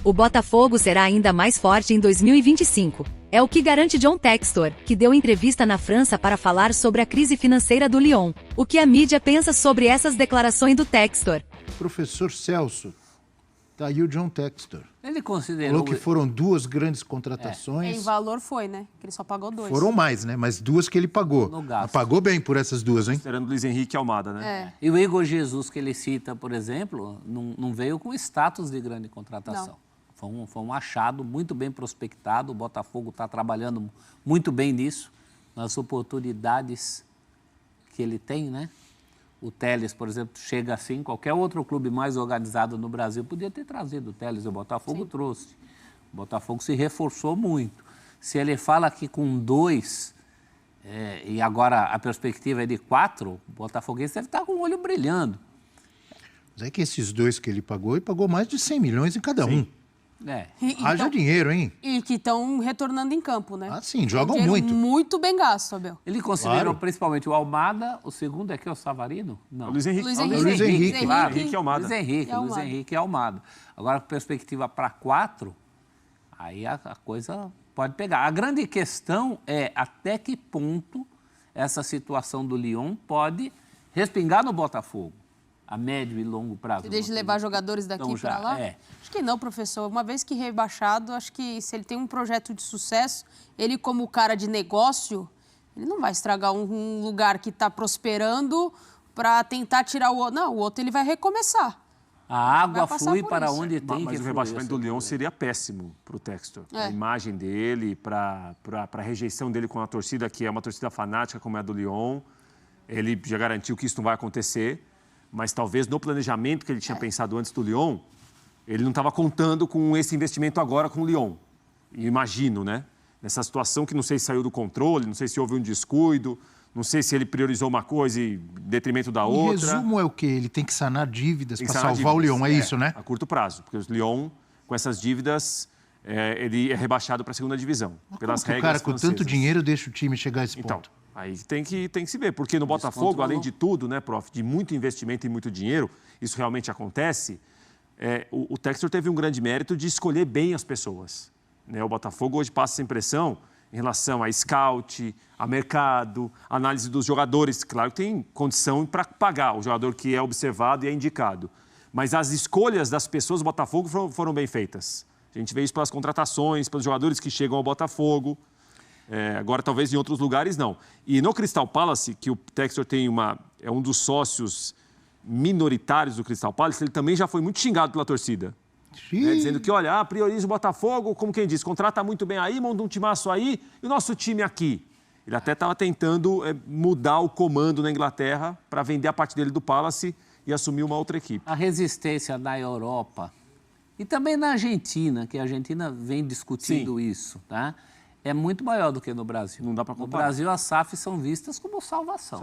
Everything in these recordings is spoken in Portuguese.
O Botafogo será ainda mais forte em 2025. É o que garante John Textor, que deu entrevista na França para falar sobre a crise financeira do Lyon. O que a mídia pensa sobre essas declarações do Textor? Professor Celso, tá aí o John Textor. Ele considerou... Falou que foram 2 grandes contratações. Em valor foi, né? Que ele só pagou 2. Foram mais, né? Mas 2 que ele pagou. No gasto. Pagou bem por essas 2, hein? Considerando Luiz Henrique e Almada, né? E o Igor Jesus, que ele cita, por exemplo, não veio com status de grande contratação. Foi um achado muito bem prospectado. O Botafogo está trabalhando muito bem nisso, nas oportunidades que ele tem, né? O Telles, por exemplo, chega assim, qualquer outro clube mais organizado no Brasil podia ter trazido o Telles, o Botafogo trouxe. O Botafogo se reforçou muito. Se ele fala que com 2, e agora a perspectiva é de 4, o Botafoguense deve estar com o olho brilhando. Mas é que esses 2 que ele pagou mais de 100 milhões em cada um. Haja dinheiro, hein? E que estão retornando em campo, né? Ah, sim, jogam Dinheiro muito. Muito bem gasto, Abel. Ele considerou principalmente o Almada, o segundo é que é o Savarino? Não. Luiz Henrique. Luiz Henrique. Claro. Henrique e Almada. Luiz Henrique e Almada. Agora, com perspectiva para 4, aí a coisa pode pegar. A grande questão é até que ponto essa situação do Lyon pode respingar no Botafogo, a médio e longo prazo. Você deixa de levar jogadores daqui para lá? Acho que não, professor. Uma vez que rebaixado, acho que se ele tem um projeto de sucesso, ele como cara de negócio, ele não vai estragar um lugar que está prosperando para tentar tirar o outro. Não, o outro ele vai recomeçar. A água flui para onde tem que Mas o rebaixamento do Lyon seria péssimo para o Textor. A imagem dele, para a rejeição dele com a torcida, que é uma torcida fanática como é a do Lyon. Ele já garantiu que isso não vai acontecer. Mas talvez no planejamento que ele tinha pensado antes do Lyon, ele não estava contando com esse investimento agora com o Lyon. E imagino, né? Nessa situação que não sei se saiu do controle, não sei se houve um descuido, não sei se ele priorizou uma coisa em detrimento da outra. Em resumo é o quê? Ele tem que sanar dívidas para salvar o Lyon, é isso, né? A curto prazo, porque o Lyon, com essas dívidas, ele é rebaixado para a segunda divisão, pelas regras francesas. O cara com tanto dinheiro deixa o time chegar a esse ponto. Aí tem que se ver, porque no Botafogo, além de tudo, né, prof, de muito investimento e muito dinheiro, isso realmente acontece, o Textor teve um grande mérito de escolher bem as pessoas. Né? O Botafogo hoje passa essa impressão em relação a scout, a mercado, análise dos jogadores. Claro que tem condição para pagar o jogador que é observado e é indicado. Mas as escolhas das pessoas do Botafogo foram bem feitas. A gente vê isso pelas contratações, pelos jogadores que chegam ao Botafogo. Agora, talvez em outros lugares, não. E no Crystal Palace, que o Textor é um dos sócios minoritários do Crystal Palace, ele também já foi muito xingado pela torcida. Dizendo que, olha, prioriza o Botafogo, como quem diz, contrata muito bem aí, monta um timaço aí, e o nosso time aqui. Ele até estava tentando mudar o comando na Inglaterra para vender a parte dele do Palace e assumir uma outra equipe. A resistência na Europa e também na Argentina, que a Argentina vem discutindo isso, tá? É muito maior do que no Brasil. Não dá para comparar. No Brasil, as SAFs são vistas como salvação.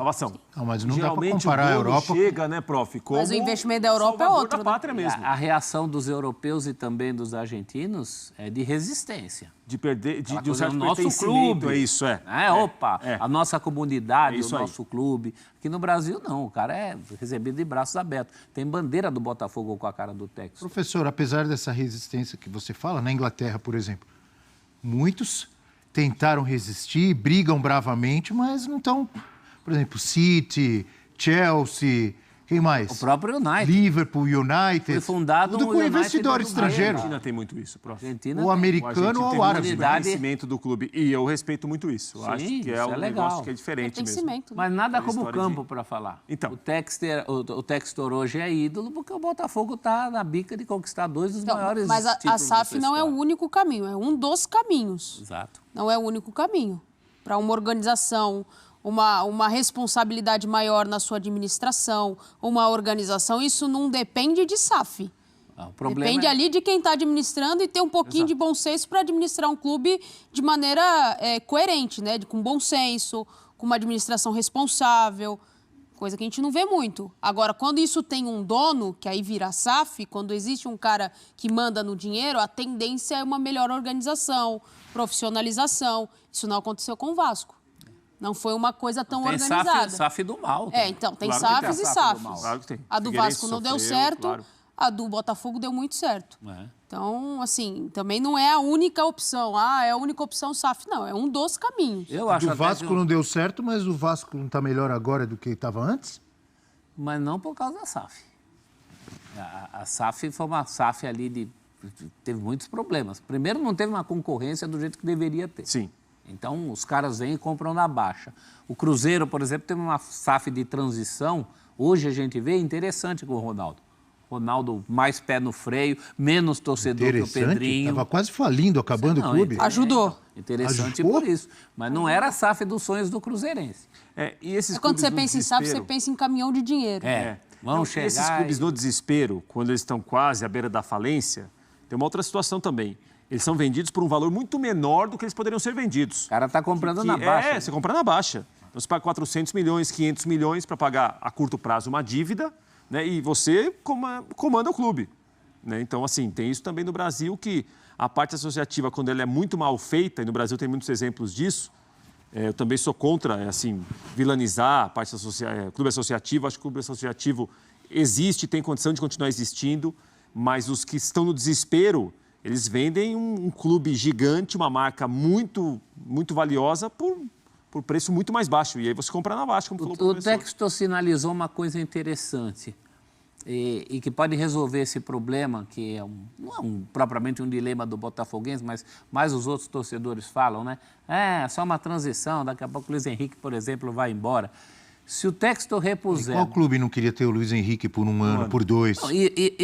Não, mas não dá para comparar a Europa. Chega, né, prof? Como mas o investimento da Europa é outro. Da pátria mesmo. A reação dos europeus e também dos argentinos é de resistência. De perder, de um certo nosso clube. É isso, a nossa comunidade, o nosso clube. Aqui no Brasil, não. O cara é recebido de braços abertos. Tem bandeira do Botafogo com a cara do Textor. Professor, apesar dessa resistência que você fala, na Inglaterra, por exemplo, muitos tentaram resistir, brigam bravamente, mas não estão... Por exemplo, City, Chelsea, quem mais? O próprio United. Liverpool, United. Foi fundado tudo com investidor estrangeiro. A Argentina tem muito isso, prof. O americano ou o árabe. O conhecimento do clube. E eu respeito muito isso. Sim, acho que é um negócio que é diferente mesmo. Cimento, né? Mas nada como o campo para falar. Então. O Textor hoje é ídolo porque o Botafogo está na bica de conquistar 2 dos maiores mas a SAF não é o único caminho, é um dos caminhos. Exato. Não é o único caminho. Para uma organização, uma responsabilidade maior na sua administração, uma organização, isso não depende de SAF. Depende ali de quem está administrando e ter um pouquinho de bom senso para administrar um clube de maneira coerente, né? Com bom senso, com uma administração responsável, coisa que a gente não vê muito. Agora, quando isso tem um dono, que aí vira SAF, quando existe um cara que manda no dinheiro, a tendência é uma melhor organização, profissionalização. Isso não aconteceu com o Vasco. Não foi uma coisa tão organizada. Tem SAF do mal. Então, tem SAFs e SAFs. Claro que tem. A do Vasco não deu certo. Claro. A do Botafogo deu muito certo. Então, assim, também não é a única opção. É a única opção SAF. Não, é um dos caminhos. Eu acho. O Vasco não deu certo, mas o Vasco não está melhor agora do que estava antes? Mas não por causa da SAF. A SAF foi uma SAF ali teve muitos problemas. Primeiro, não teve uma concorrência do jeito que deveria ter. Sim. Então, os caras vêm e compram na baixa. O Cruzeiro, por exemplo, teve uma SAF de transição. Hoje a gente vê interessante com o Ronaldo. Ronaldo mais pé no freio, menos torcedor que o Pedrinho. Estava quase falindo, acabando o clube. Ajudou. Interessante por isso. Mas não era a SAF dos sonhos do Cruzeirense. E esses quando você pensa em SAF, você pensa em caminhão de dinheiro. Vamos chegar. Esses clubes no desespero, quando eles estão quase à beira da falência, tem uma outra situação também. Eles são vendidos por um valor muito menor do que eles poderiam ser vendidos. O cara está comprando na baixa. Você compra na baixa. Então, você paga 400 milhões, 500 milhões para pagar a curto prazo uma dívida, né? E você comanda o clube. Né? Então, assim, tem isso também no Brasil, que a parte associativa, quando ela é muito mal feita, e no Brasil tem muitos exemplos disso, eu também sou contra, vilanizar a parte clube associativo. Acho que o clube associativo existe, tem condição de continuar existindo, mas os que estão no desespero, eles vendem um clube gigante, uma marca muito, muito valiosa por preço muito mais baixo. E aí você compra na baixa, como falou o professor. O Textor sinalizou uma coisa interessante e que pode resolver esse problema, que não é propriamente um dilema do botafoguense, mas mais os outros torcedores falam, né? É só uma transição, daqui a pouco o Luiz Henrique, por exemplo, vai embora. Se o Textor repuser... Qual clube não queria ter o Luiz Henrique por um ano, por dois? Não,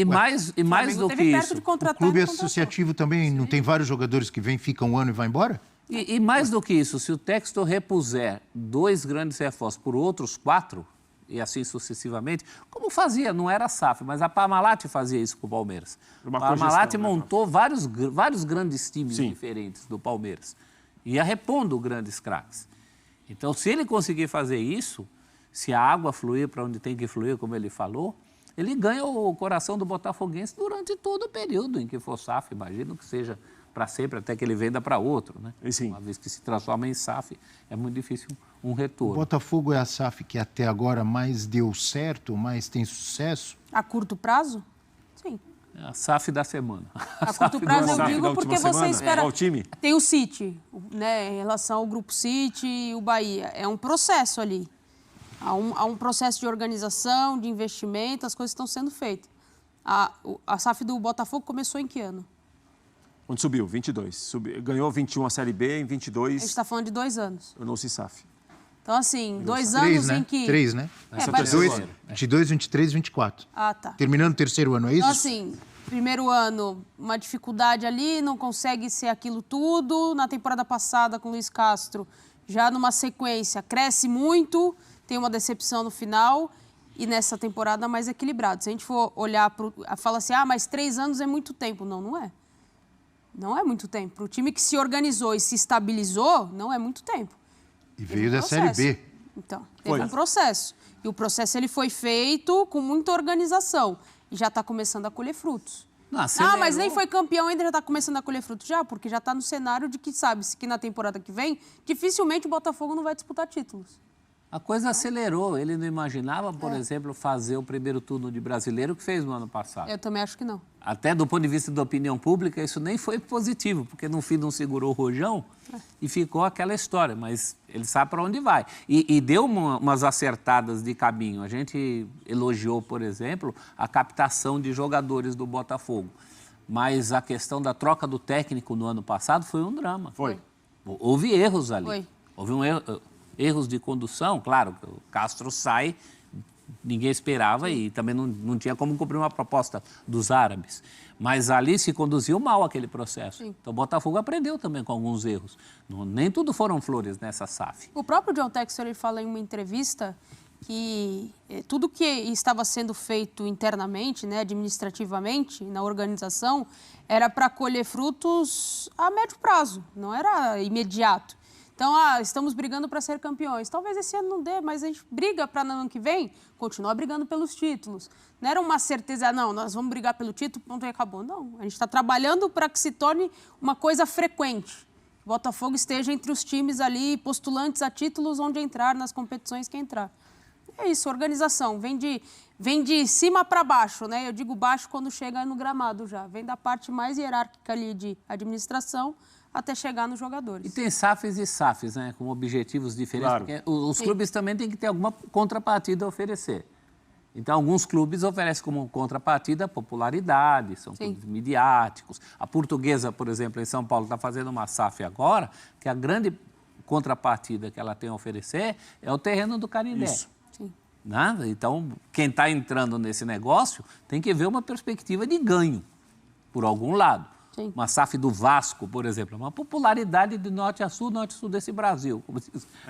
mais do que isso... O clube associativo também não tem vários jogadores que vêm, ficam um ano e vão embora? E mais do que isso, se o Textor repuser 2 grandes reforços por outros 4, e assim sucessivamente, como fazia, não era a SAF, mas a Parmalat fazia isso com o Palmeiras. A Parmalat montou vários grandes times diferentes do Palmeiras. Ia repondo grandes craques. Então, se ele conseguir fazer isso, se a água fluir para onde tem que fluir, como ele falou, ele ganha o coração do botafoguense durante todo o período em que for SAF. Imagino que seja para sempre, até que ele venda para outro, né? Uma vez que se transforma em SAF, é muito difícil um retorno. O Botafogo é a SAF que até agora mais deu certo, mais tem sucesso? A curto prazo? Sim. É a SAF da semana. A curto prazo eu digo porque você espera... Qual time? Tem o City, né, em relação ao Grupo City e o Bahia. É um processo ali. Há um processo de organização, de investimento, as coisas estão sendo feitas. A SAF do Botafogo começou em que ano? Quando subiu? 22. Ganhou 21 a Série B, em 22... A gente está falando de 2 anos. Tornou-se SAF. Então, assim, 2 anos em que... 3, né? 22, 23, 24. Ah, tá. Terminando o terceiro ano, é isso? Então, assim, primeiro ano, uma dificuldade ali, não consegue ser aquilo tudo. Na temporada passada, com o Luiz Castro, já numa sequência, cresce muito, tem uma decepção no final. E nessa temporada mais equilibrado. Se a gente for olhar, fala assim, mas 3 anos é muito tempo. Não, não é. Não é muito tempo. Para o time que se organizou e se estabilizou, não é muito tempo. E veio da Série B. Então, teve um processo. E o processo ele foi feito com muita organização. E já está começando a colher frutos. Mas nem foi campeão, ainda já está começando a colher frutos já, porque já está no cenário de que sabe-se que na temporada que vem, dificilmente o Botafogo não vai disputar títulos. A coisa acelerou. Ele não imaginava, por exemplo, fazer o primeiro turno de brasileiro que fez no ano passado. Eu também acho que não. Até do ponto de vista da opinião pública, isso nem foi positivo, porque no fim não segurou o rojão e ficou aquela história. Mas ele sabe para onde vai. E deu umas acertadas de caminho. A gente elogiou, por exemplo, a captação de jogadores do Botafogo. Mas a questão da troca do técnico no ano passado foi um drama. Houve erros ali. Houve erros de condução, claro, o Castro sai, ninguém esperava e também não tinha como cumprir uma proposta dos árabes. Mas ali se conduziu mal aquele processo. Então o Botafogo aprendeu também com alguns erros. Nem tudo foram flores nessa SAF. O próprio John Textor ele fala em uma entrevista que tudo que estava sendo feito internamente, né, administrativamente, na organização, era para colher frutos a médio prazo, não era imediato. Então, estamos brigando para ser campeões. Talvez esse ano não dê, mas a gente briga para no ano que vem continuar brigando pelos títulos. Não era uma certeza, não, nós vamos brigar pelo título, pronto, e acabou. Não, a gente está trabalhando para que se torne uma coisa frequente. O Botafogo esteja entre os times ali postulantes a títulos onde entrar, nas competições que entrar. É isso, organização. Vem de cima para baixo, né? Eu digo baixo quando chega no gramado já. Vem da parte mais hierárquica ali de administração até chegar nos jogadores. E tem SAFs e SAFs, né? Com objetivos diferentes. Claro. Porque os clubes também têm que ter alguma contrapartida a oferecer. Então, alguns clubes oferecem como contrapartida popularidade, são clubes midiáticos. A Portuguesa, por exemplo, em São Paulo, está fazendo uma SAF agora, que a grande contrapartida que ela tem a oferecer é o terreno do Canindé. Isso. Sim. Né? Então, quem está entrando nesse negócio tem que ver uma perspectiva de ganho, por algum lado. Sim. Uma SAF do Vasco, por exemplo, uma popularidade de norte a sul desse Brasil, como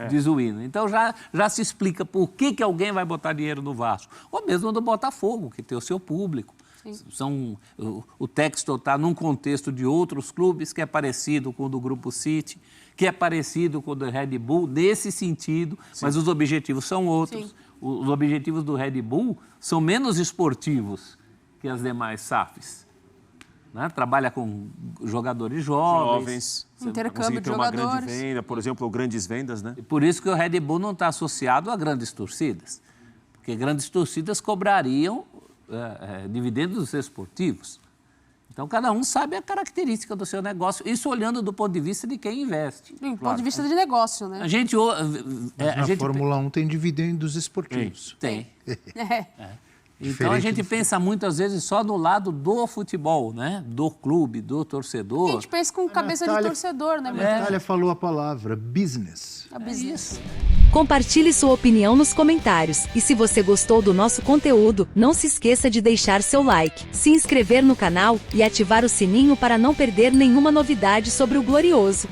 diz o hino. Então, já se explica por que alguém vai botar dinheiro no Vasco. Ou mesmo do Botafogo, que tem o seu público. O Textor está num contexto de outros clubes que é parecido com o do Grupo City, que é parecido com o do Red Bull, nesse sentido, mas os objetivos são outros. Sim. Os objetivos do Red Bull são menos esportivos que as demais SAFs. Né? Trabalha com jogadores jovens. Intercâmbio de uma jogadores. grande venda, por exemplo, ou grandes vendas, né? E por isso que o Red Bull não está associado a grandes torcidas. Porque grandes torcidas cobrariam dividendos esportivos. Então, cada um sabe a característica do seu negócio, isso olhando do ponto de vista de quem investe. Do ponto de vista de negócio, né? A gente... Na Fórmula 1 tem dividendos esportivos. Tem. Então, Diferente a gente pensa muitas vezes só no lado do futebol, né? Do clube, do torcedor. A gente pensa com cabeça de torcedor, né? A Natália falou a palavra business. A business. Compartilhe sua opinião nos comentários. E se você gostou do nosso conteúdo, não se esqueça de deixar seu like, se inscrever no canal e ativar o sininho para não perder nenhuma novidade sobre o Glorioso.